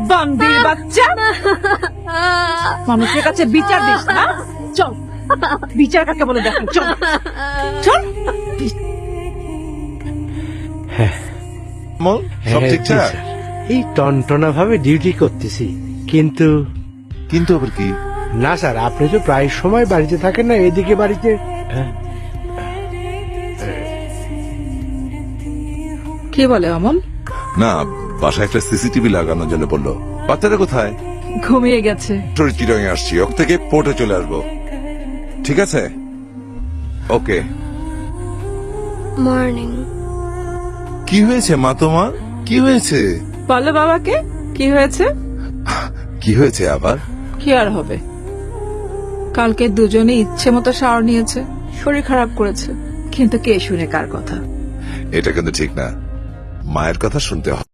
বান্দির বাচ্চা, মানুষের কাছে বিচার দিস না। চল, বিচার কাকে বলে দেখো। চল চল। সব ঠিকঠাক? এই টনটনা ভাবে ডিউটি করতেছি, কিন্তু কিন্তু আবার কি? না স্যার, আপনি তো প্রায় সময় বাড়িতে থাকেন না, এদিকে বাড়িতে। কি বলে অমল? না, বাসায় একটা সিসিটিভি লাগানোর জন্য বললো। বাচ্চাটা কোথায়? ঘুমিয়ে গেছে। চিটং আসছি, ওর থেকে পোর্টে চলে আসবো। ঠিক আছে, ওকে। মর্নিং। কি হয়েছে মা তোমার? কি হয়েছে? বলো বাবাকে কি হয়েছে। কি হয়েছে আবার? কি আর হবে, কালকে দুজনে ইচ্ছে মতো শাওয়ার নিয়েছে, শরীর খারাপ করেছে, কিন্তু কে শুনে কার কথা। এটা কিন্তু ঠিক না, মায়ের কথা শুনতে হবে।